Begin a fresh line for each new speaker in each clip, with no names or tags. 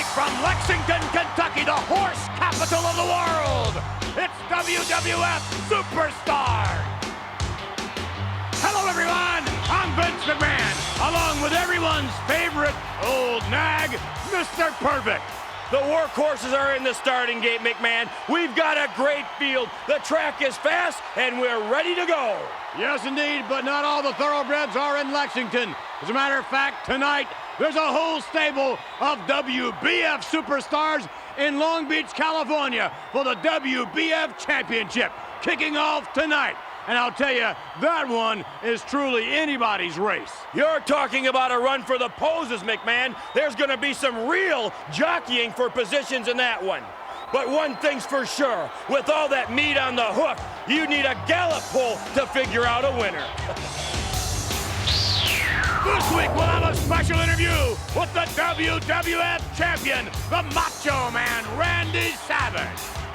Straight from Lexington, Kentucky, the horse capital of the world, it's WWF Superstars. Hello, everyone. I'm Vince McMahon, along with everyone's favorite old nag, Mr. Perfect.
The workhorses are in the starting gate, McMahon. We've got a great field. The track is fast, and we're ready to go.
Yes, indeed, but not all the thoroughbreds are in Lexington. As a matter of fact, tonight, there's a whole stable of WBF Superstars in Long Beach, California for the WBF Championship, kicking off tonight. And I'll tell you, that one is truly anybody's race.
You're talking about a run for the poses, McMahon. There's going to be some real jockeying for positions in that one. But one thing's for sure, with all that meat on the hook, you need a gallop pull to figure out a winner.
This week we'll have a special interview with the WWF champion, the Macho Man, Randy Savage.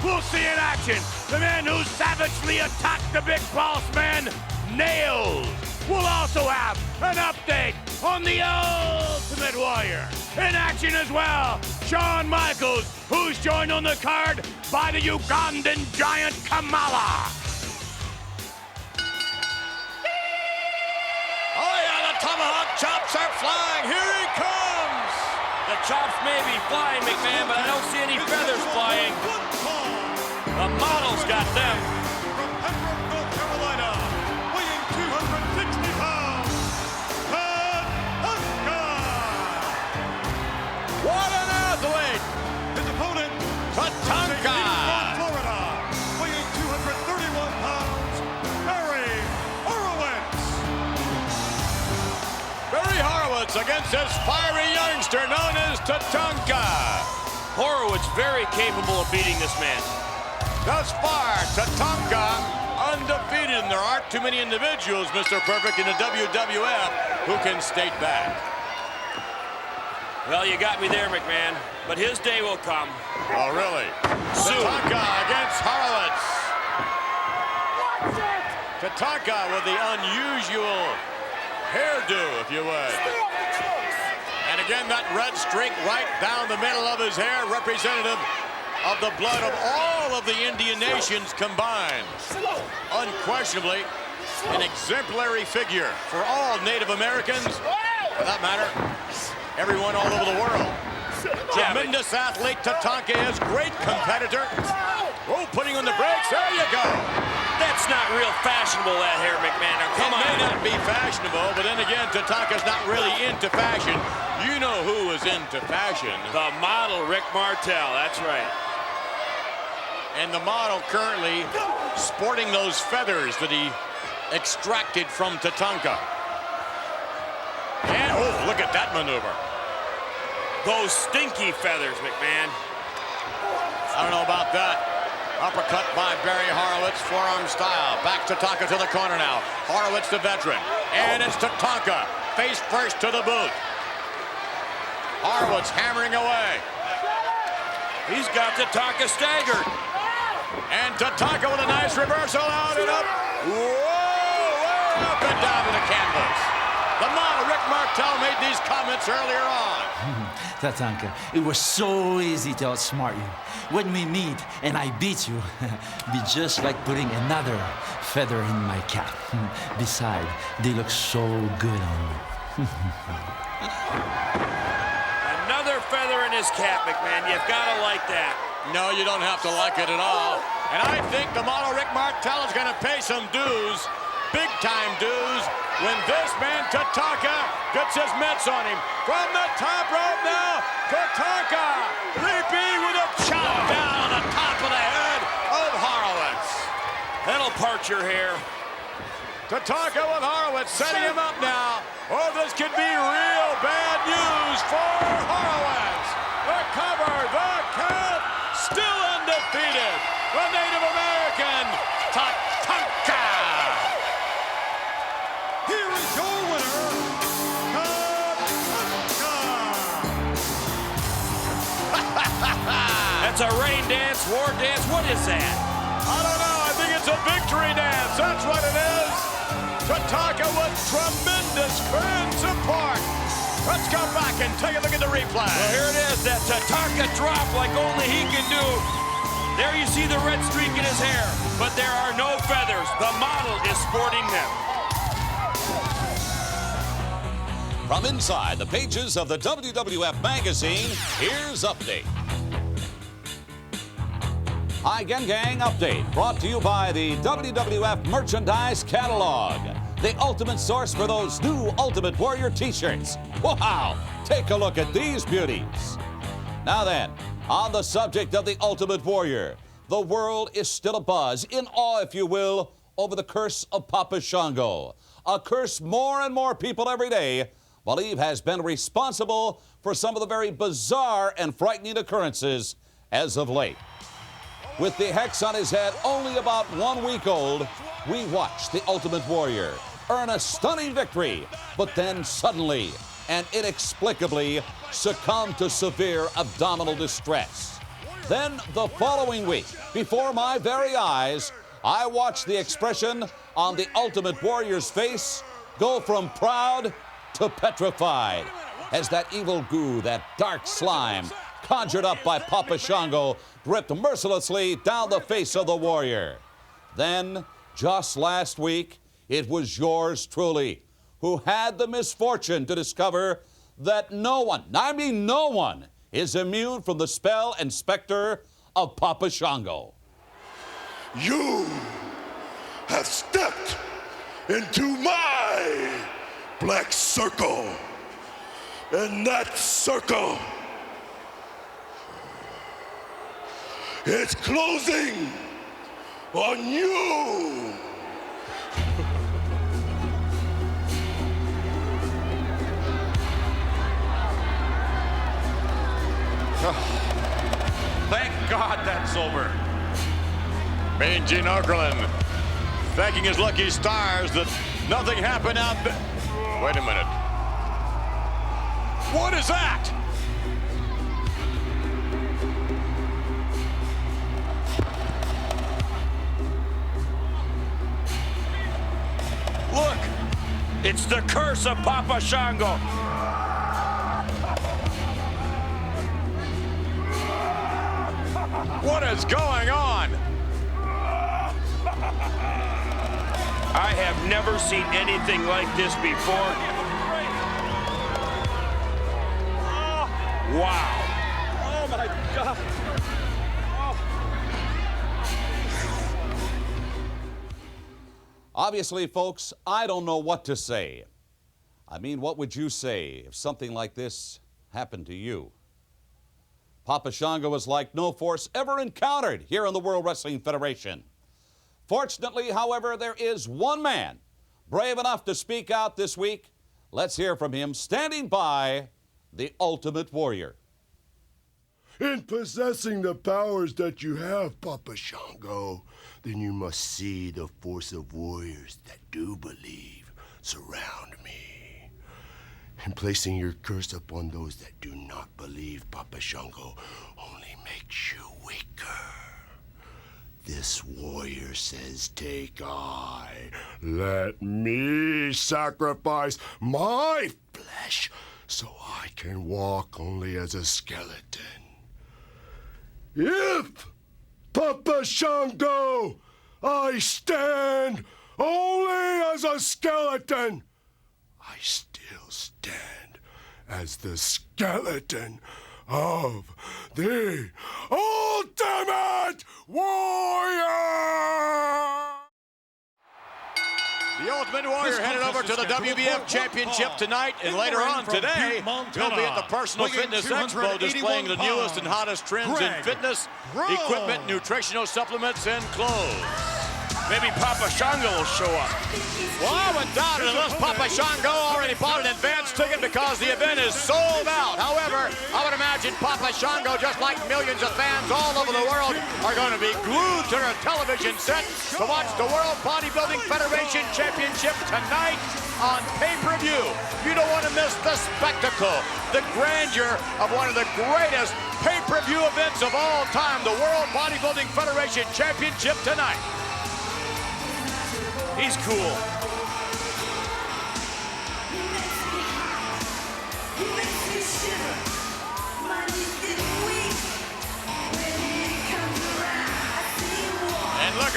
We'll see in action the man who savagely attacked the big boss man, Nailz. We'll also have an update on the Ultimate Warrior. In action as well, Shawn Michaels, who's joined on the card by the Ugandan giant Kamala.
Oh yeah, the tomahawk chops are flying. Here he comes.
The chops may be flying, McMahon, but I don't see any feathers flying. The model's got them.
From Pembroke, North Carolina, weighing 260 pounds, Tatanka.
What an athlete!
His opponent,
Tatanka.
From Florida, weighing 231 pounds, Horowitz. Horowitz against this fiery youngster known as Tatanka.
Horowitz very capable of beating this man.
Thus far, Tatanka undefeated, and there aren't too many individuals, Mr. Perfect, in the WWF who can state that.
Well, you got me there, McMahon, but his day will come.
Oh, really?
Soon.
Tatanka against Horowitz. Tatanka with the unusual hairdo, if you would. And again, that red streak right down the middle of his hair, representative of the blood of all of the Indian nations combined. Unquestionably, an exemplary figure for all Native Americans, for that matter, everyone all over the world. Tremendous athlete, Tatanka is, great competitor. Oh, putting on the brakes, there you go.
That's not real fashionable, that hair, McMahon. Now, come on.
It may not be fashionable, but then again, Tatanka's not really into fashion. You know who is into fashion.
The model, Rick Martel, that's right.
And the model currently sporting those feathers that he extracted from Tatanka. And, oh, look at that maneuver.
Those stinky feathers, McMahon.
I don't know about that. Uppercut by Barry Horowitz, forearm style. Back Tatanka to the corner now. Horowitz the veteran. And it's Tatanka, face first to the boot. Horowitz hammering away.
He's got Tatanka staggered.
And Tatanka with a nice reversal, out and up. Whoa, way up and down to the canvas. The model, Rick Martel, made these comments earlier on.
Tatanka, it was so easy to outsmart you. When we meet and I beat you, be just like putting another feather in my cap. Besides, they look so good on me.
Another feather in his cap, McMahon. You've got to like that.
No, you don't have to like it at all. And I think the model Rick Martel is going to pay some dues, big-time dues, when this man, Tatanka, gets his mitts on him. From the top rope now, Tatanka leaping with a chop down on the top of the head of Horowitz.
That'll part your hair.
Tatanka with Horowitz setting him up now. Oh, this could be real bad news for Horowitz. The cover, the count, still undefeated. The Native American, Tatanka. Here is your winner, Tatanka.
That's a rain dance, war dance. What is that?
I don't know. I think it's a victory dance. That's what it is. Tatanka with tremendous fan support. Let's go back and take a look at the replay.
Well, here it is, that Tatanka drop like only he can do. There you see the red streak in his hair, but there are no feathers. The model is sporting them.
From inside the pages of the WWF magazine, here's Update. Hi, Gang Update, brought to you by the WWF Merchandise Catalog, the ultimate source for those new Ultimate Warrior t-shirts. Wow! Take a look at these beauties. Now then, on the subject of the Ultimate Warrior, the world is still abuzz, in awe, if you will, over the curse of Papa Shango. A curse more and more people every day believe has been responsible for some of the very bizarre and frightening occurrences as of late. With the hex on his head only about 1 week old, we watched the Ultimate Warrior earn a stunning victory, but then suddenly and inexplicably succumb to severe abdominal distress. Then the following week, before my very eyes, I watched the expression on the Ultimate Warrior's face go from proud to petrified as that evil goo, that dark slime, conjured up by Papa Shango, dripped mercilessly down the face of the Warrior. Then, just last week, it was yours truly who had the misfortune to discover that no one, I mean no one, is immune from the spell and specter of Papa Shango.
You have stepped into my black circle, and that circle is closing on you.
Thank God that's over.
Mean Gene Okerlund thanking his lucky stars that nothing happened out there. Wait a minute. What is that?
Look, it's the curse of Papa Shango.
What is going on?
I have never seen anything like this before. Wow.
Oh my God.
Obviously, folks, I don't know what to say. I mean, what would you say if something like this happened to you? Papa Shango was like no force ever encountered here in the World Wrestling Federation. Fortunately, however, there is one man brave enough to speak out this week. Let's hear from him, standing by, the Ultimate Warrior.
In possessing the powers that you have, Papa Shango, then you must see the force of warriors that do believe surround me. And placing your curse upon those that do not believe, Papa Shango, only makes you weaker. This warrior says, take I, let me sacrifice my flesh so I can walk only as a skeleton. If, Papa Shango, I stand only as a skeleton, I still stand as the skeleton of the Ultimate Warrior!
The Ultimate Warrior headed over to the WBF Championship tonight, and later on today, he'll be at the Personal Fitness Expo displaying the newest and hottest trends in fitness, equipment, nutritional supplements, and clothes.
Maybe Papa Shango will show up.
Well, I would doubt it unless Papa Shango already bought an advance ticket because the event is sold out. However, I would imagine Papa Shango, just like millions of fans all over the world, are going to be glued to their television set to watch the World Bodybuilding Federation Championship tonight on pay-per-view. You don't want to miss the spectacle, the grandeur of one of the greatest pay-per-view events of all time, the World Bodybuilding Federation Championship tonight.
He's cool.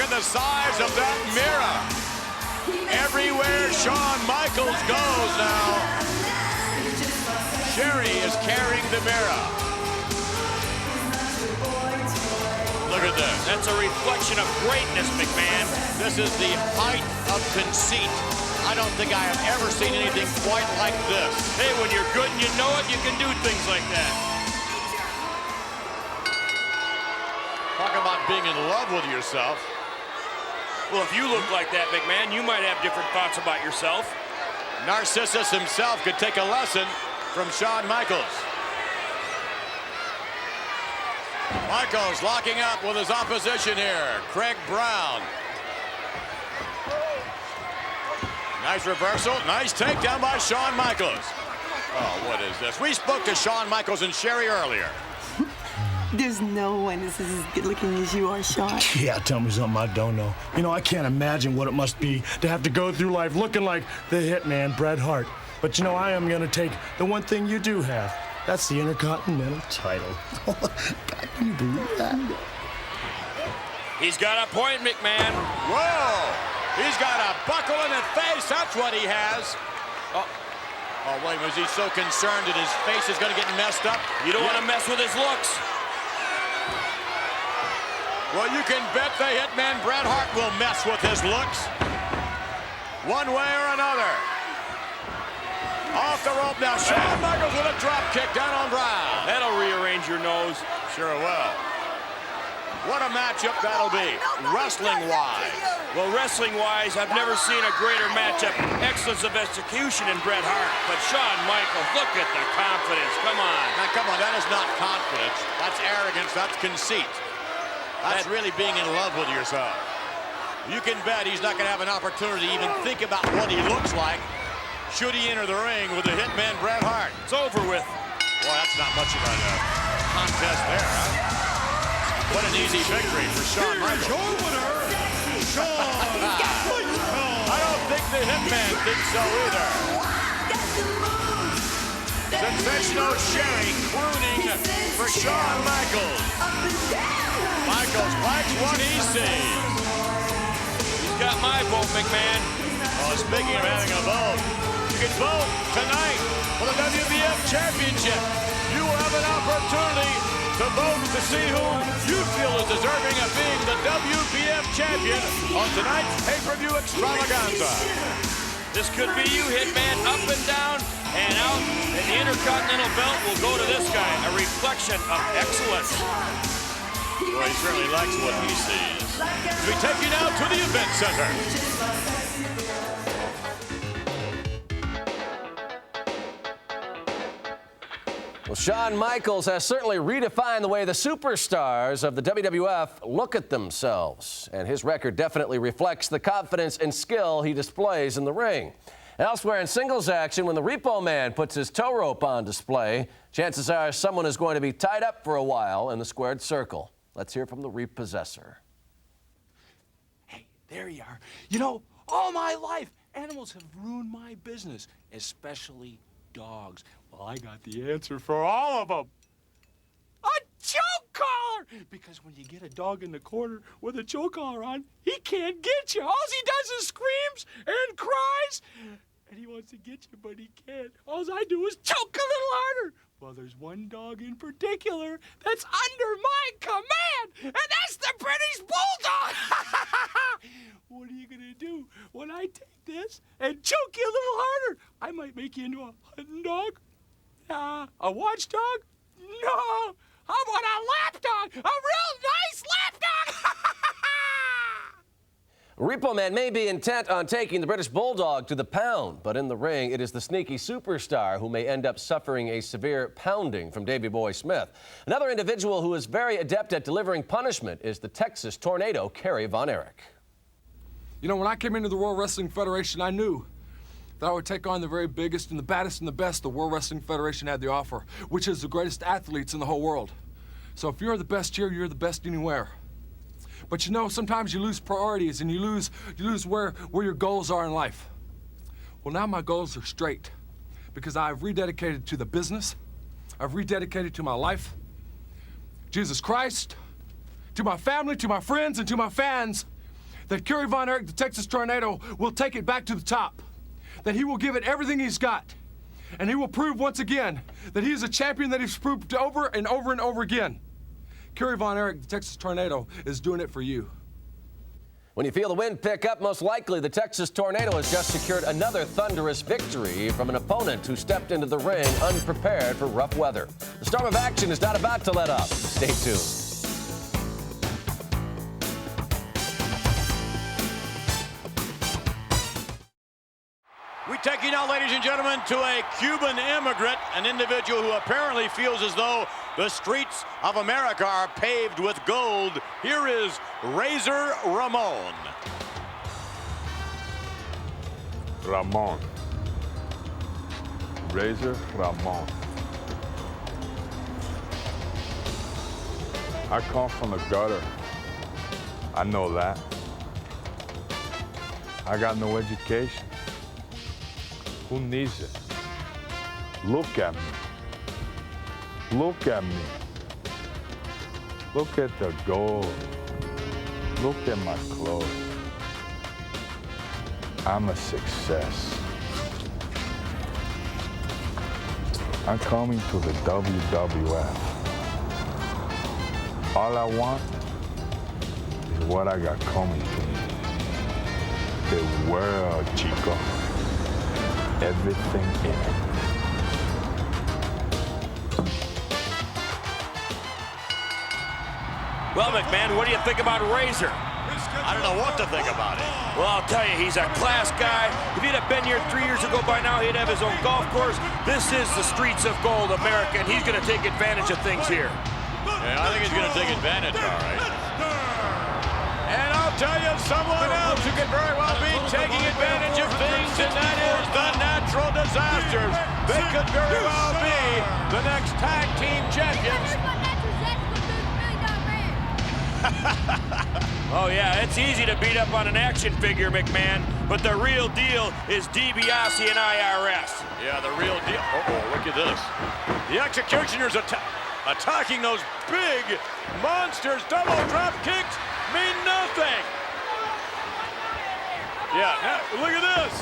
Look at the size of that mirror. Everywhere Shawn Michaels goes now, Sherry is carrying the mirror. Look at this.
That's a reflection of greatness, McMahon.
This is the height of conceit. I don't think I have ever seen anything quite like this.
Hey, when you're good and you know it, you can do things like that.
Talk about being in love with yourself.
Well, if you look like that, McMahon, you might have different thoughts about yourself.
Narcissus himself could take a lesson from Shawn Michaels. Michaels locking up with his opposition here, Craig Brown. Nice reversal, nice takedown by Shawn Michaels. Oh, what is this? We spoke to Shawn Michaels and Sherry earlier.
There's no one that's as good looking as you are, Shawn.
Yeah, tell me something I don't know. You know, I can't imagine what it must be to have to go through life looking like the hitman, Bret Hart. But you know, I am going to take the one thing you do have. That's the Intercontinental title. God, can you believe that?
He's got a point, McMahon.
Whoa! He's got a buckle in the face. That's what he has. Oh, wait, was he so concerned that his face is going to get messed up?
You don't want to mess with his looks.
Well, you can bet the hitman Bret Hart will mess with his looks. One way or another. Off the rope now. Shawn Michaels with a drop kick down on Brown.
That'll rearrange your nose.
Sure will. What a matchup that'll be, wrestling-wise.
Well, wrestling-wise, I've never seen a greater matchup. Excellence of execution in Bret Hart. But Shawn Michaels, look at the confidence. Come on.
Now, come on, that is not confidence. That's arrogance. That's conceit. That's really being in love with yourself. You can bet he's not going to have an opportunity to even think about what he looks like should he enter the ring with the hitman Bret Hart.
It's over with.
Boy, that's not much of a contest there, huh? What an easy victory for Shawn Michaels.
Your winner, Shawn Michaels.
I don't think the hitman thinks so either. Sensational Sherry crooning for Shawn Michaels. Michaels likes what he sees.
He's got my vote, McMahon.
Well, speaking of having a vote, you can vote tonight for the WWF Championship. You will have an opportunity to vote to see who you feel is deserving of being the WWF Champion on tonight's pay-per-view extravaganza.
This could be you, Hitman, up and down and out. And the Intercontinental belt will go to this guy, a reflection of excellence.
Well, he certainly likes what he sees. We take you now to the event center.
Well, Shawn Michaels has certainly redefined the way the superstars of the WWF look at themselves, and his record definitely reflects the confidence and skill he displays in the ring. Elsewhere in singles action, when the Repo Man puts his tow rope on display, chances are someone is going to be tied up for a while in the squared circle. Let's hear from the Repossessor.
Hey, there you are. You know, all my life, animals have ruined my business, especially dogs. Well, I got the answer for all of them. A choke collar! Because when you get a dog in the corner with a choke collar on, he can't get you. All he does is screams and cries. And he wants to get you, but he can't. All I do is choke a little harder. Well, there's one dog in particular that's under my command, and that's the British Bulldog. What are you going to do when I take this and choke you a little harder? I might make you into a hunting dog. A watchdog? No. How about a lapdog? A real nice lapdog?
Repo Man may be intent on taking the British Bulldog to the pound, but in the ring, it is the sneaky superstar who may end up suffering a severe pounding from Davey Boy Smith. Another individual who is very adept at delivering punishment is the Texas Tornado, Kerry Von Erich.
You know, when I came into the World Wrestling Federation, I knew that I would take on the very biggest and the baddest and the best the World Wrestling Federation had to offer, which is the greatest athletes in the whole world. So if you're the best here, you're the best anywhere. But you know, sometimes you lose priorities and you lose where your goals are in life. Well, now my goals are straight because I've rededicated to the business, I've rededicated to my life, Jesus Christ, to my family, to my friends, and to my fans. that Kerry Von Erich, the Texas Tornado, will take it back to the top, that he will give it everything he's got, and he will prove once again that he is a champion that he's proved over and over and over again. Kerry Von Erich, the Texas Tornado, is doing it for you.
When you feel the wind pick up, most likely the Texas Tornado has just secured another thunderous victory from an opponent who stepped into the ring unprepared for rough weather. The storm of action is not about to let up. Stay tuned.
We take you now, ladies and gentlemen, to a Cuban immigrant, an individual who apparently feels as though the streets of America are paved with gold. Here is Razor Ramon.
Ramon. Razor Ramon. I come from the gutter. I know that. I got no education. Who needs it? Look at me. Look at me. Look at the gold. Look at my clothes. I'm a success. I'm coming to the WWF. All I want is what I got coming to me. The world, chico. Everything in it.
Well, McMahon, what do you think about Razor?
I don't know what to think about it.
Well, I'll tell you, he's a class guy. If he'd have been here 3 years ago by now, he'd have his own golf course. This is the streets of gold, America, and he's going to take advantage of things here.
Yeah, I think he's going to take advantage, all right. And I'll tell you, someone else who could very well be taking advantage of things, and that is the natural disasters. They could very well be the next tag team champions.
Oh, yeah, it's easy to beat up on an action figure, McMahon, but the real deal is DiBiase and IRS.
Yeah, the real deal. Uh-oh, look at this. The Executioners attacking those big monsters. Double drop kicks mean nothing. Yeah, now, look at this.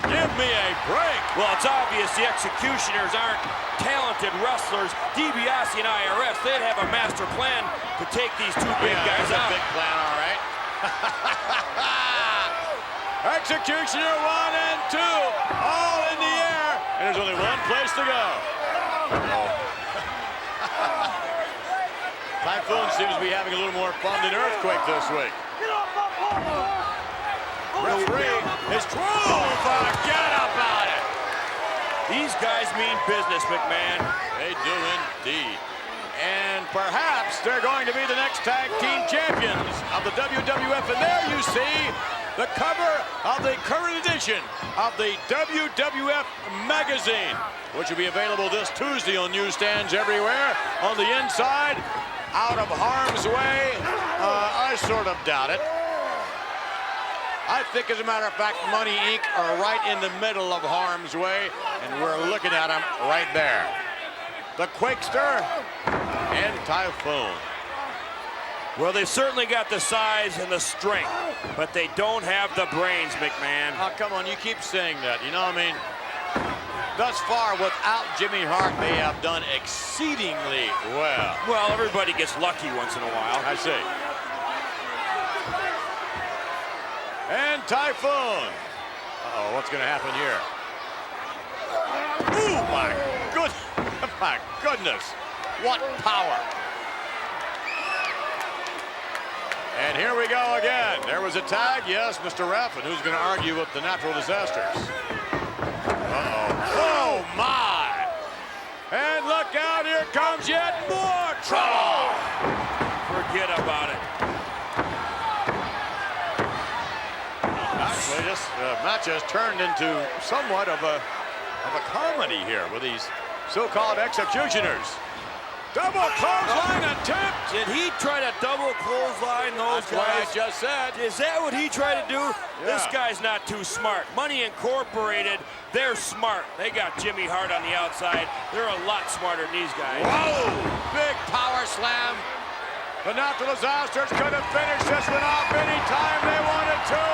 Give me a break.
Well, it's obvious the Executioners aren't talented wrestlers. DiBiase and IRS, they'd have a master plan to take these two big guys out.
A big plan, all right. Executioner 1 and 2, all in the air, and there's only one place to go. Typhoon seems to be having a little more fun than Earthquake this week. Referee is forget about it.
These guys mean business, McMahon.
They do indeed. And perhaps they're going to be the next tag team champions of the WWF. And there you see the cover of the current edition of the WWF magazine, which will be available this Tuesday on newsstands everywhere. On the inside, out of harm's way, I sort of doubt it. I think, as a matter of fact, Money Inc. are right in the middle of harm's way, and we're looking at them right there. The Quakester and Typhoon.
Well, they've certainly got the size and the strength, but they don't have the brains, McMahon.
Oh, come on, you keep saying that. You know what I mean? Thus far, without Jimmy Hart, they have done exceedingly well.
Well, everybody gets lucky once in a while.
I see. And Typhoon. Uh-oh, what's going to happen here? Oh, my goodness. What power. And here we go again. There was a tag, yes, Mr. Ref, and who's going to argue with the natural disasters? Uh-oh. Oh, my. And look out, here comes yet more trouble.
Forget about it.
Actually, this match has turned into somewhat of a comedy here with these so-called executioners. Double clothesline attempt.
Did he try to double clothesline those
That's what I
guys?
just said.
Is that what he tried to do?
Yeah.
This guy's not too smart. Money Incorporated, they're smart. They got Jimmy Hart on the outside. They're a lot smarter than these guys.
Whoa! Big power slam. The natural disasters could have finished this one off any time they wanted to.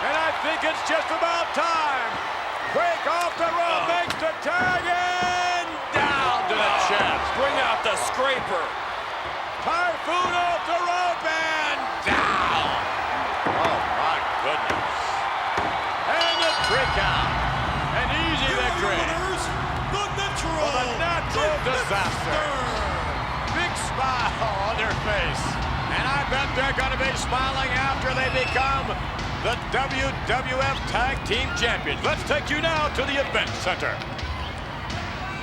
And I think it's just about time. Break off the rope, makes the tag in. Down to the chest.
Bring out the scraper.
Typhoon off the rope and down. Oh, my goodness. And the 3 count. An easy victory. For the natural disaster. Big smile on their face. And I bet they're going to be smiling after they become the WWF Tag Team Champions. Let's take you now to the Event Center.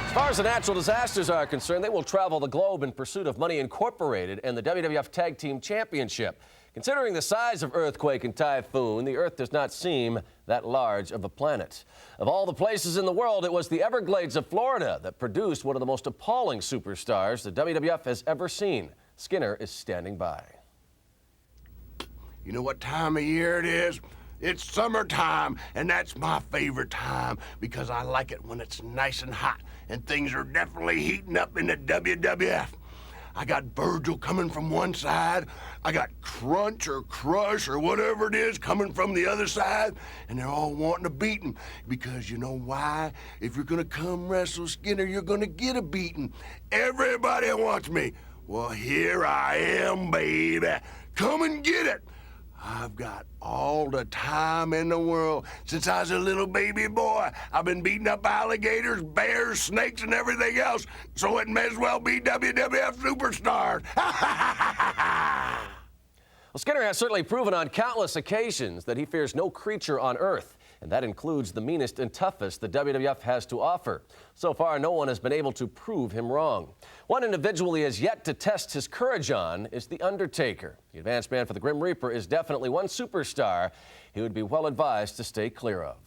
As far as the natural disasters are concerned, they will travel the globe in pursuit of Money Incorporated and the WWF Tag Team Championship. Considering the size of Earthquake and Typhoon, the Earth does not seem that large of a planet. Of all the places in the world, it was the Everglades of Florida that produced one of the most appalling superstars the WWF has ever seen. Skinner is standing by.
You know what time of year it is? It's summertime, and that's my favorite time because I like it when it's nice and hot and things are definitely heating up in the WWF. I got Virgil coming from one side, I got Crunch or Crush or whatever it is coming from the other side, and they're all wanting to beat him because you know why? If you're gonna come wrestle Skinner, you're gonna get a beating. Everybody wants me. Well, here I am, baby. Come and get it. I've got all the time in the world. Since I was a little baby boy, I've been beating up alligators, bears, snakes, and everything else, so it may as well be WWF Superstars.
Well, Skinner has certainly proven on countless occasions that he fears no creature on Earth, and that includes the meanest and toughest the WWF has to offer. So far, no one has been able to prove him wrong. One individual he has yet to test his courage on is The Undertaker. The advanced man for the Grim Reaper is definitely one superstar he would be well advised to stay clear of.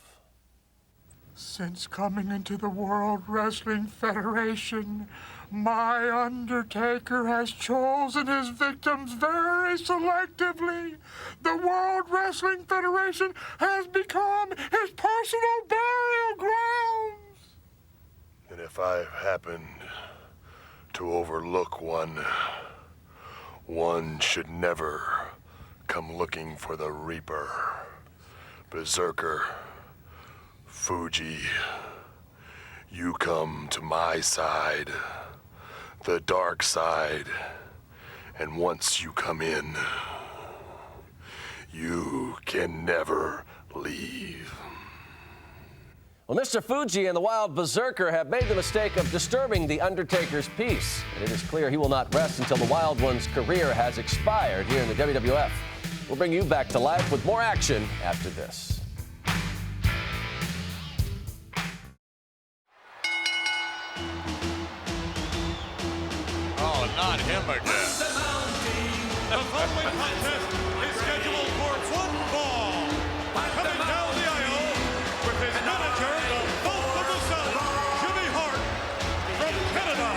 Since coming into the World Wrestling Federation, my Undertaker has chosen his victims very selectively. The World Wrestling Federation has become his personal burial grounds.
And if I happened to overlook one should never come looking for the Reaper, Berserker, Fuji. You come to my side, the dark side, and once you come in, you can never leave.
Well, Mr. Fuji and the Wild Berserker have made the mistake of disturbing The Undertaker's peace, and it is clear he will not rest until the Wild One's career has expired here in the WWF. We'll bring you back to life with more action after this.
Oh, not him again.
The following contest is scheduled for one fall. Coming down the aisle with his manager, the Bolt of the South, Jimmy Hart, from Canada,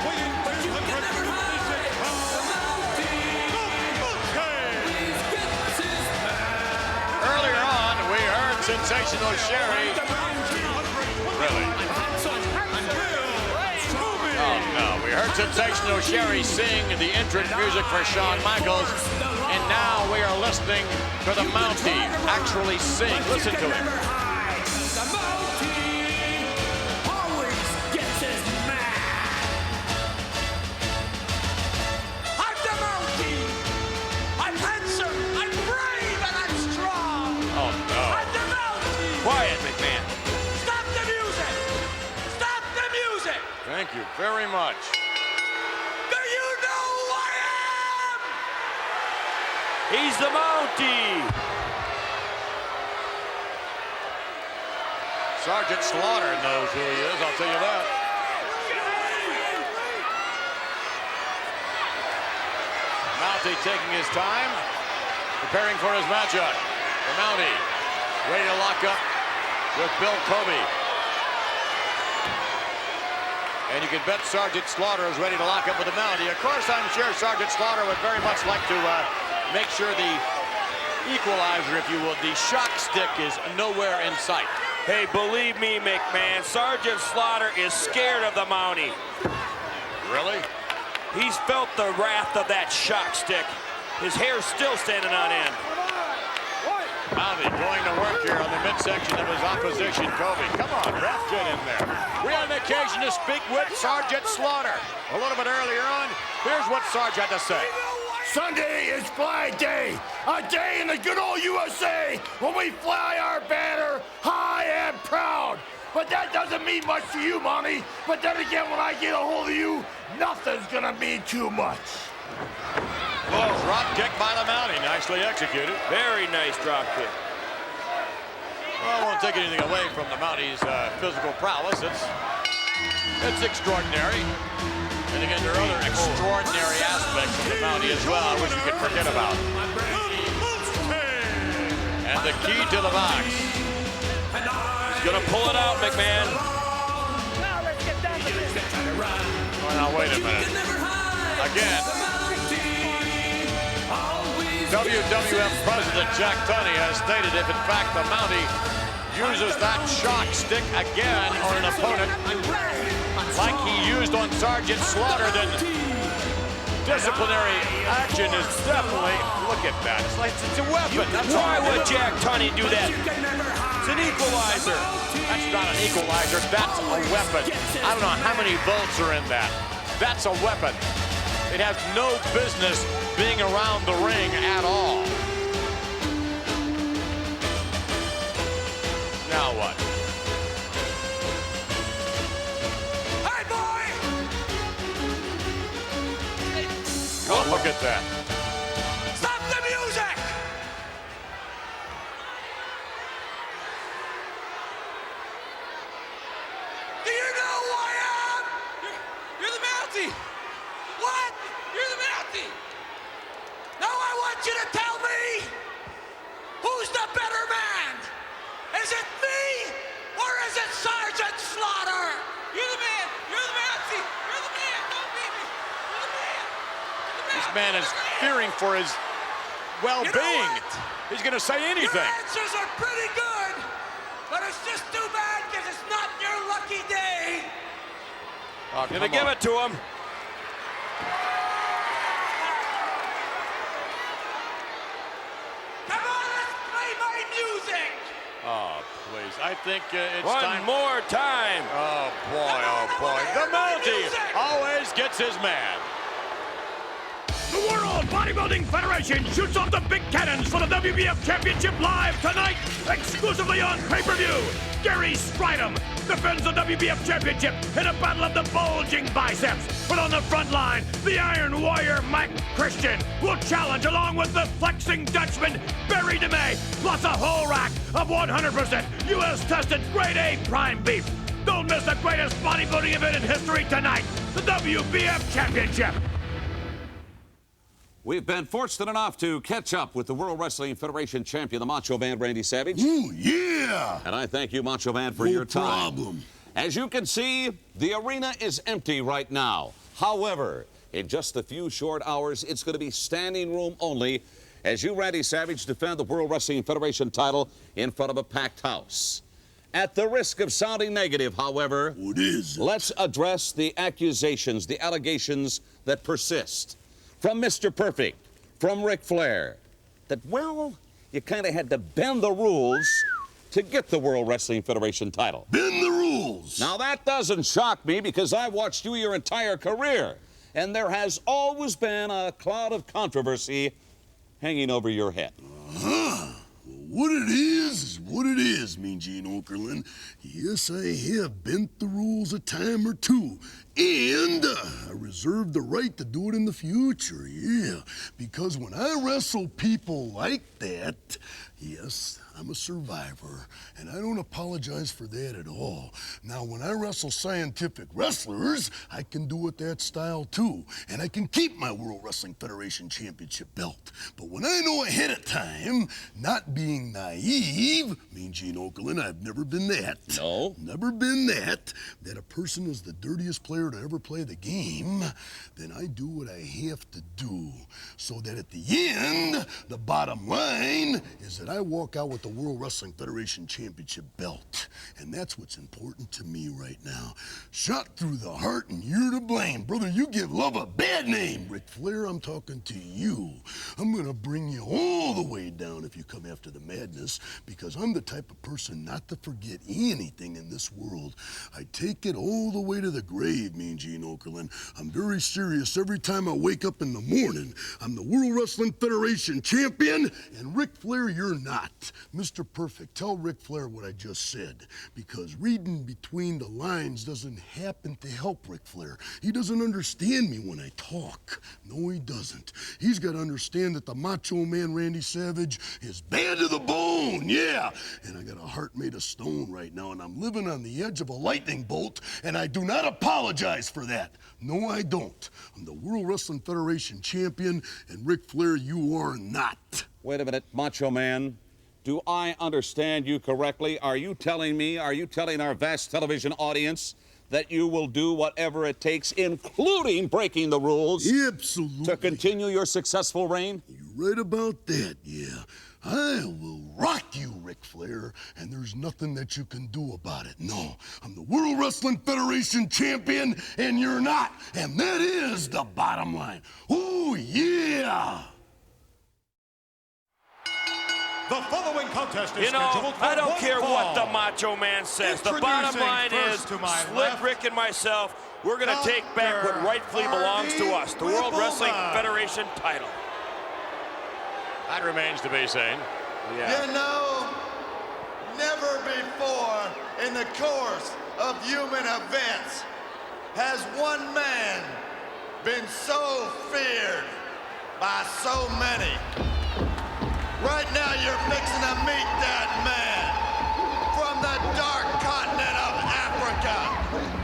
weighing 256 pounds,
Earlier on, we heard Sensational Sherry. Really? Oh, no. We heard Sensational Sherry sing the entrance music for Shawn Michaels, and now we are listening to the Mountie actually sing. Listen to him.
I'm the Mountie. I'm handsome, I'm brave, and I'm strong.
Oh, no.
I'm the Mountie.
Quiet, McMahon.
Stop the music. Stop the music.
Thank you very much.
Do you know who I am?
He's the Mountie.
Sergeant Slaughter knows who he is, I'll tell you that. Mountie taking his time, preparing for his matchup. The Mountie ready to lock up with Bill Kobe. And you can bet Sergeant Slaughter is ready to lock up with the Mountie. Of course, I'm sure Sergeant Slaughter would very much like to make sure the equalizer, if you will, the shock stick is nowhere in sight.
Hey, believe me, McMahon, Sergeant Slaughter is scared of the Mountie.
Really?
He's felt the wrath of that shock stick. His hair's still standing on end.
Mountie going to work here on the midsection of his opposition, Kobe. Come on, ref, get in there. We had an occasion to speak with Sergeant Slaughter. A little bit earlier on, here's what Sarge had to say.
Sunday is Flag Day, a day in the good old USA when we fly our banner high and proud. But that doesn't mean much to you, Mountie. But then again, when I get a hold of you, nothing's gonna mean too much.
Oh, drop kick by the Mountie, nicely executed.
Very nice drop kick.
Well, I won't take anything away from the Mountie's physical prowess. It's extraordinary. And again, there are other extraordinary aspects of the Mountie as well, I wish we could forget about. And the key to the box.
He's gonna pull it out, McMahon.
Oh, now, wait a minute. Again, WWF President Jack Tunney has stated if, in fact, the Mountie uses that shock stick again on an opponent like he used on Sergeant Slaughter, then disciplinary action is definitely, look at that, it's like it's a weapon.
Why would Jack Tunney do that? It's an equalizer.
That's not an equalizer, that's a weapon. I don't know how many volts are in that. That's a weapon. It has no business being around the ring at all. Now what?
Hey, boy!
Oh, look at that.
Stop the music! Do you know who I am? You're the Mountie! What? You're the Mountie! Now I want you to tell me, who's the better man? Is it me, or is it Sergeant Slaughter? You're the man! You're the Mountie! You're the man! Don't beat me! You're the man!
This man is fearing for his well-being. He's going to say anything.
Your answers are pretty good, but it's just too bad because it's not your lucky day.
Oh,
gonna give it to him.
Come on, let's play my music.
Oh, please. I think it's
One
time.
more time.
Oh, boy, oh, boy. The Mountie always gets his man.
The World Bodybuilding Federation shoots off the big cannons for the WBF Championship live tonight, exclusively on pay-per-view. Gary Stridham defends the WBF Championship in a battle of the bulging biceps. But on the front line, the Iron Warrior Mike Christian will challenge along with the flexing Dutchman Barry DeMay, plus a whole rack of 100% U.S.-tested grade A prime beef. Don't miss the greatest bodybuilding event in history tonight, the WBF Championship.
We've been fortunate enough to catch up with the World Wrestling Federation champion, the Macho Man, Randy Savage.
Ooh, yeah!
And I thank you, Macho Man, for your time.
No problem.
As you can see, the arena is empty right now. However, in just a few short hours, it's going to be standing room only as you, Randy Savage, defend the World Wrestling Federation title in front of a packed house. At the risk of sounding negative, however, let's address the accusations, the allegations that persist. From Mr. Perfect, from Ric Flair, that, well, you kind of had to bend the rules to get the World Wrestling Federation title.
Bend the rules!
Now, that doesn't shock me because I've watched you your entire career, and there has always been a cloud of controversy hanging over your head.
Uh-huh. What it is what it is, Mean Gene Okerlund. Yes, I have bent the rules a time or two. And I reserve the right to do it in the future, yeah. Because when I wrestle people like that, yes, I'm a survivor, and I don't apologize for that at all. Now, when I wrestle scientific wrestlers, I can do it that style too, and I can keep my World Wrestling Federation Championship belt. But when I know ahead of time, not being naive, Mean Gene Okerlund, I've never been that.
No?
Never been that a person is the dirtiest player to ever play the game, then I do what I have to do, so that at the end, the bottom line is that I walk out with the World Wrestling Federation Championship belt. And that's what's important to me right now. Shot through the heart and you're to blame. Brother, you give love a bad name. Ric Flair, I'm talking to you. I'm gonna bring you all the way down if you come after the madness, because I'm the type of person not to forget anything in this world. I take it all the way to the grave, Mean Gene Okerlund. I'm very serious every time I wake up in the morning. I'm the World Wrestling Federation champion, and Ric Flair, you're not. Mr. Perfect, tell Ric Flair what I just said, because reading between the lines doesn't happen to help Ric Flair. He doesn't understand me when I talk. No, he doesn't. He's got to understand that the Macho Man Randy Savage is bad to the bone, yeah. And I got a heart made of stone right now, and I'm living on the edge of a lightning bolt, and I do not apologize for that. No, I don't. I'm the World Wrestling Federation champion, and Ric Flair, you are not.
Wait a minute, Macho Man. Do I understand you correctly? Are you telling our vast television audience that you will do whatever it takes, including breaking the rules,
absolutely,
to continue your successful reign?
You're right about that, yeah. I will rock you, Ric Flair, and there's nothing that you can do about it. No, I'm the World Wrestling Federation champion, and you're not. And that is the bottom line. Oh, yeah!
The following contest is
You know,
scheduled for
I don't
one
care
fall.
what the Macho Man says. The bottom line is, Slick Rick and myself, we're going to take back what rightfully belongs to us, the World Wrestling Federation title.
That remains to be seen.
Yeah. You know, never before in the course of human events has one man been so feared by so many. Right now, you're fixing to meet that man from the dark continent of Africa,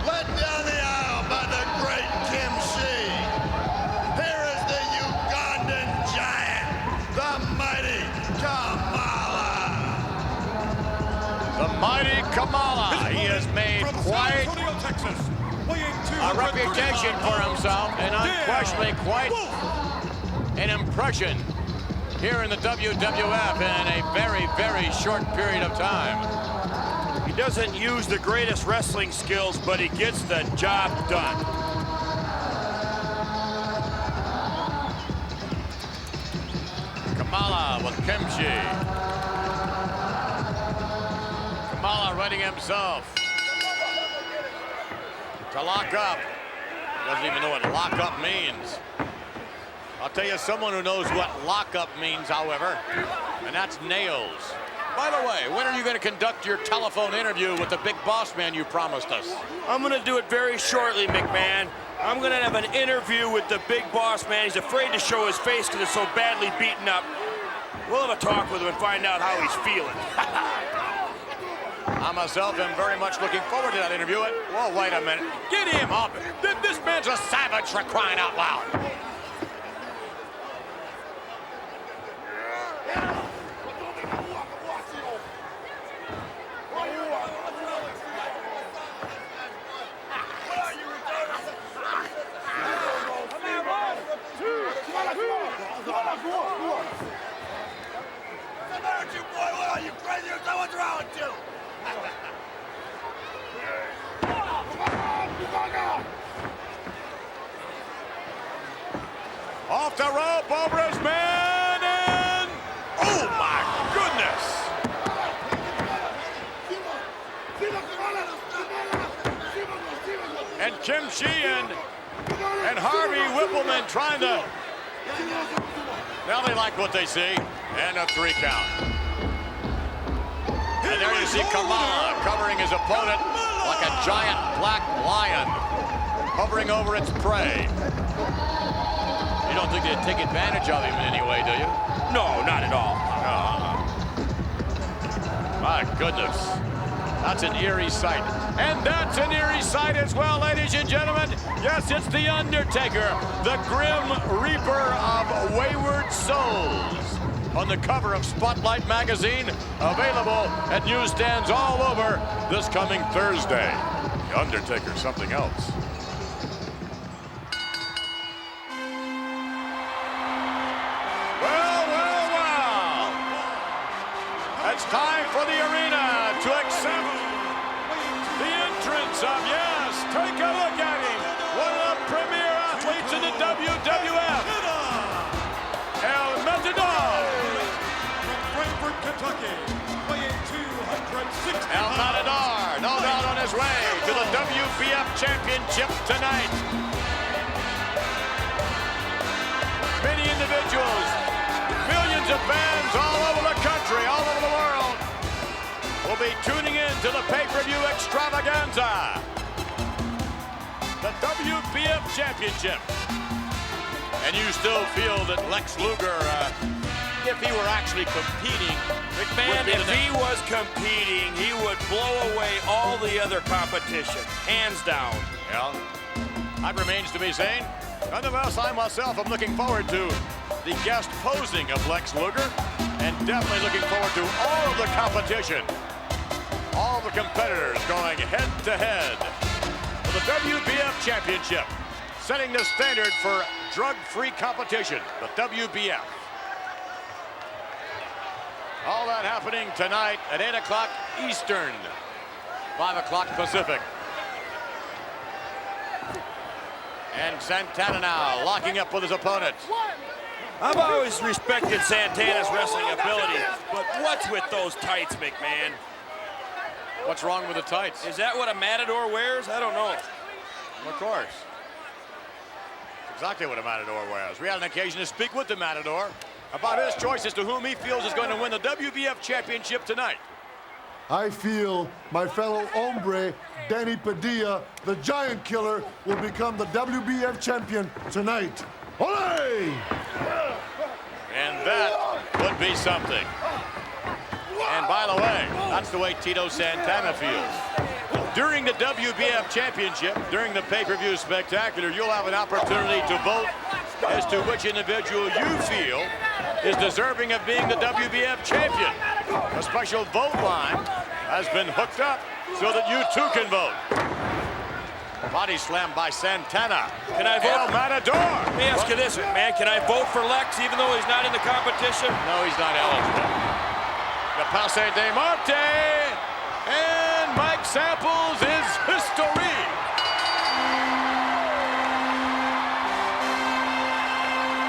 led down the aisle by the great Kim Shee. Here is the Ugandan giant, the mighty Kamala.
The mighty Kamala. He has made quite a reputation for himself, and unquestionably quite an impression here in the WWF in a very, very short period of time.
He doesn't use the greatest wrestling skills, but he gets the job done.
Kamala with Kimchi. Kamala readying himself to lock up. He doesn't even know what lock up means. I'll tell you someone who knows what lockup means, however, and that's Nailz. By the way, when are you going to conduct your telephone interview with the big boss man you promised us?
I'm going to do it very shortly, McMahon. I'm going to have an interview with the big boss man. He's afraid to show his face because it's so badly beaten up. We'll have a talk with him and find out how he's feeling.
I myself am very much looking forward to that interview. Whoa, wait a minute. Get him up. This man's a savage for crying out loud. Off the rope, over his man, and oh my goodness! And Kim Shee and Harvey Whippleman trying to. Now they like what they see, and a 3 count. And there you see Kamala covering his opponent like a giant black lion hovering over its prey. You don't think they'd take advantage of him in any way, do you?
No, not at all.
My goodness. That's an eerie sight. And that's an eerie sight as well, ladies and gentlemen. Yes, it's The Undertaker, the Grim Reaper of Wayward Souls. On the cover of Spotlight magazine, available at newsstands all over this coming Thursday. The Undertaker, something else. It's time for the arena to accept the entrance of, yes, Take a look at him. One of the premier athletes in the WWF. El Matador.
From Frankfort, Kentucky, weighing 260
El Matador, no doubt on his way to the WBF Championship tonight. Many individuals, millions of fans all over the country, all over the world, will be tuning in to the pay-per-view extravaganza. The WBF Championship. And you still feel that Lex Luger, if he were actually competing,
McMahon, if he was competing, he would blow away all the other competition, hands down.
Yeah, that remains to be seen. Nonetheless, I myself am looking forward to the guest posing of Lex Luger, and definitely looking forward to all of the competition. All the competitors going head-to-head for the WBF Championship, setting the standard for drug-free competition, the WBF. All that happening tonight at 8 o'clock Eastern, 5 o'clock Pacific. And Santana now locking up with his opponent.
I've always respected Santana's wrestling ability, but what's with those tights, McMahon?
What's wrong with the tights?
Is that what a Matador wears? I don't know.
Of course. Exactly what a Matador wears. We had an occasion to speak with the Matador about his choice as to whom he feels is going to win the WBF Championship tonight.
I feel my fellow hombre, Danny Padilla, the Giant Killer, will become the WBF champion tonight. Olé!
And that would be something. And by the way, that's the way Tito Santana feels. During the WBF Championship, during the pay-per-view spectacular, you'll have an opportunity to vote as to which individual you feel is deserving of being the WBF champion. A special vote line has been hooked up so that you too can vote. Body slam by Santana.
Can I vote?
El Matador.
Let me ask you this, man. Can I vote for Lex even though he's not in the competition?
No, he's not eligible. The Passe de Marte. And Mike Samples is history.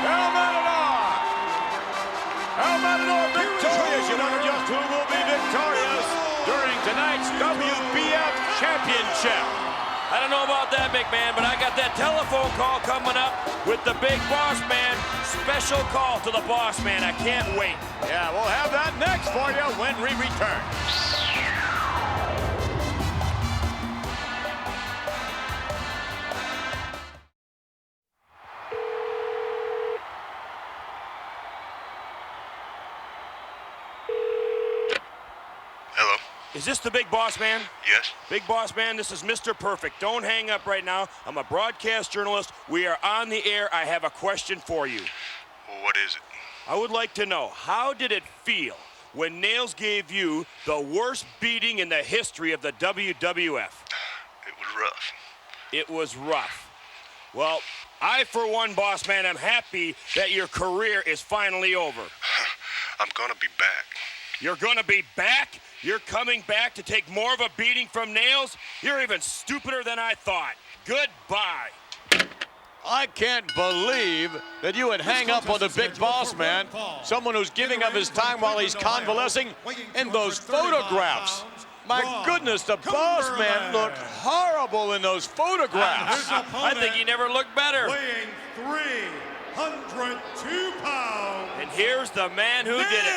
El Matador. El Matador victorious. You wonder just who will be victorious during tonight's WBF Championship.
I don't know about that, McMahon, but I got that telephone call coming up with the big boss man. Special call to the boss man. I can't wait.
Yeah, we'll have that next for you when we return.
Hello?
Is this the big boss man?
Yes.
Big boss man, this is Mr. Perfect. Don't hang up right now. I'm a broadcast journalist. We are on the air. I have a question for you.
What is it?
I would like to know, how did it feel when Nailz gave you the worst beating in the history of the WWF?
It was rough.
It was rough. Well, I, for one, boss man, am happy that your career is finally over.
I'm gonna be back.
You're gonna be back? You're coming back to take more of a beating from Nailz? You're even stupider than I thought. Goodbye.
I can't believe that you would hang up on the big boss man, someone who's giving up his time while he's convalescing, in those photographs. My goodness, the boss man looked horrible in those photographs.
I think he never looked better.
weighing 302 pounds.
And here's the man who did it.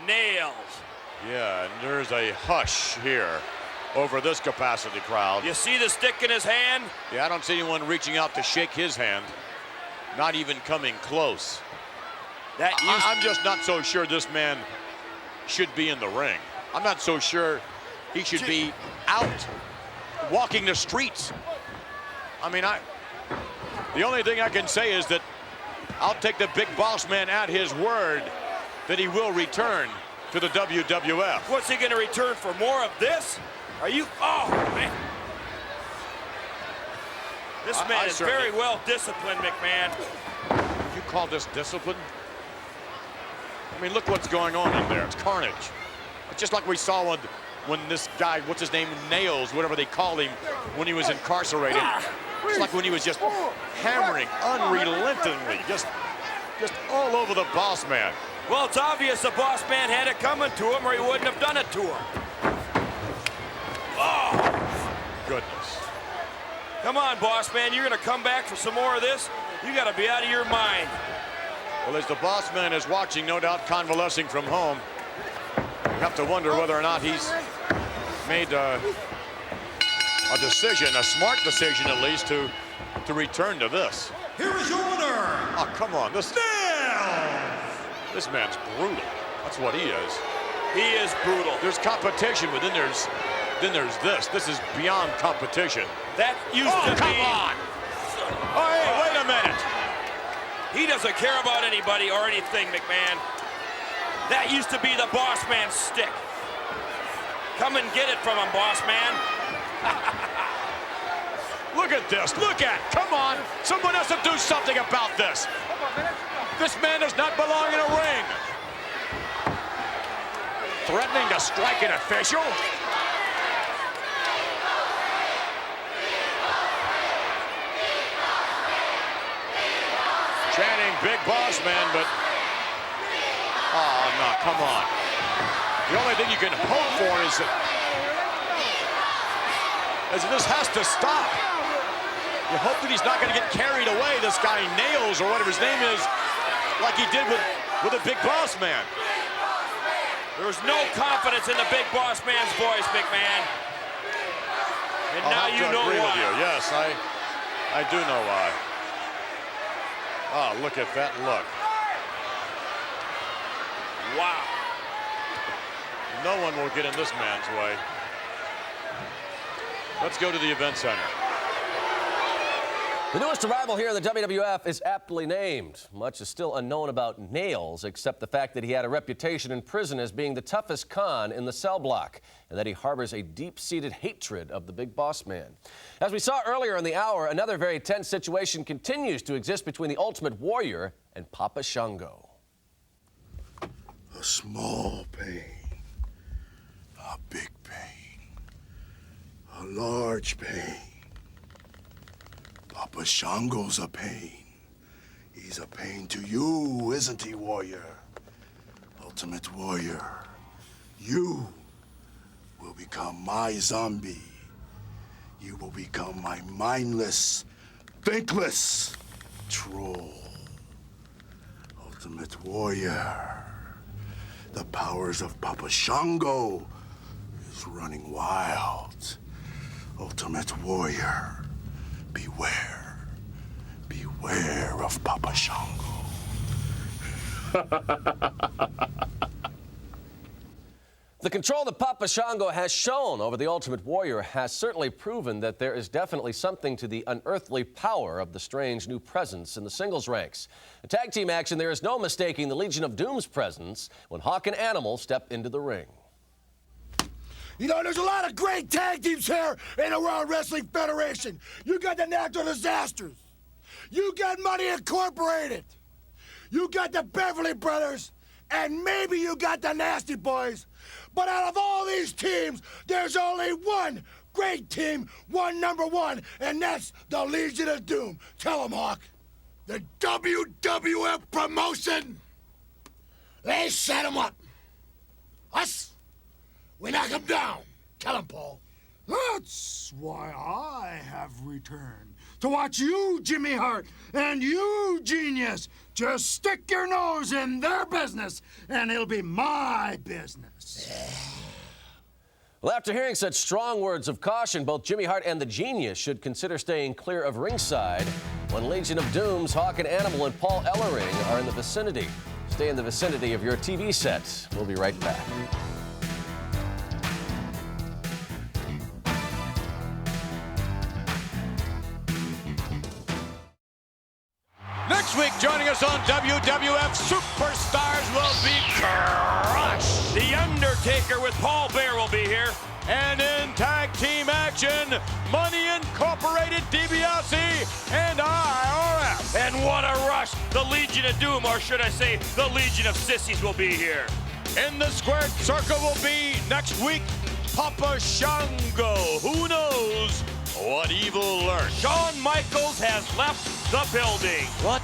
Nailz.
Yeah, and there's a hush here over this capacity crowd.
You see the stick in his hand?
Yeah, I don't see anyone reaching out to shake his hand. Not even coming close. I'm just not so sure this man should be in the ring. I'm not so sure he should be out walking the streets. I mean, the only thing I can say is that I'll take the big boss man at his word that he will return to the WWF.
What's he going to return for? More of this? Are you? Oh, man. This man is very well disciplined, McMahon.
You call this discipline? I mean, look what's going on in there. It's carnage. It's just like we saw when this guy, what's his name, Nailz, whatever they call him, when he was incarcerated. It's like when he was just hammering unrelentingly, just all over the boss man.
Well, it's obvious the boss man had it coming to him or he wouldn't have done it to him. Oh,
goodness.
Come on, boss man, you're gonna come back for some more of this? You gotta be out of your mind.
Well, as the boss man is watching, no doubt convalescing from home, you have to wonder whether or not he's made a decision, a smart decision at least, to return to this.
Here is your winner.
Oh, come on. This man's brutal. That's what he is.
He is brutal.
There's competition, but then there's this. This is beyond competition.
That used to be...
come on! Oh, hey, wait a minute.
He doesn't care about anybody or anything, McMahon. That used to be the boss man's stick. Come and get it from him, boss man.
Look at this. Look at it. Come on. Someone has to do something about this. This man does not belong in a ring. Threatening to strike an official. Chanting big boss man, but oh no, come on. The only thing you can hope for is that this has to stop. You hope that he's not going to get carried away, this guy Nailz or whatever his name is, like he did with a big boss man.
There's no confidence in the big boss man's voice, McMahon. And now you know why.
With you. Yes, I do know why. Oh, look at that look.
Wow.
No one will get in this man's way. Let's go to the event center.
The newest arrival here in the WWF is aptly named. Much is still unknown about Nailz, except the fact that he had a reputation in prison as being the toughest con in the cell block, and that he harbors a deep-seated hatred of the big boss man. As we saw earlier in the hour, another very tense situation continues to exist between the Ultimate Warrior and Papa Shango.
A small pain, a big pain, a large pain. Papa Shango's a pain. He's a pain to you, isn't he, Warrior? Ultimate Warrior, you will become my zombie. You will become my mindless, thinkless troll. Ultimate Warrior, the powers of Papa Shango is running wild. Ultimate Warrior, beware. Beware of Papa Shango.
The control that Papa Shango has shown over the Ultimate Warrior has certainly proven that there is definitely something to the unearthly power of the strange new presence in the singles ranks. In tag team action, there is no mistaking the Legion of Doom's presence when Hawk and Animal step into the ring.
You know, there's a lot of great tag teams here in the World Wrestling Federation. You got the Natural Disasters. You got Money Incorporated. You got the Beverly Brothers. And maybe you got the Nasty Boys. But out of all these teams, there's only one great team, one number one, and that's the Legion of Doom. Tell them, Hawk. The WWF promotion. They set them up. Us, we knock them down. Tell them, Paul.
That's why I have returned. To watch you, Jimmy Hart, and you, Genius, just stick your nose in their business, and it'll be my business.
Well, after hearing such strong words of caution, both Jimmy Hart and the Genius should consider staying clear of ringside when Legion of Doom's Hawk and Animal and Paul Ellering are in the vicinity. Stay in the vicinity of your TV set. We'll be right back.
Next week, joining us on WWF Superstars will be Crush.
The Undertaker with Paul Bear will be here.
And in tag team action, Money Incorporated, DiBiase, and IRS.
And what a rush. The Legion of Doom, or should I say, the Legion of Sissies will be here.
In the squared circle will be next week, Papa Shango. Who knows what evil lurks?
Shawn Michaels has left the building.
What?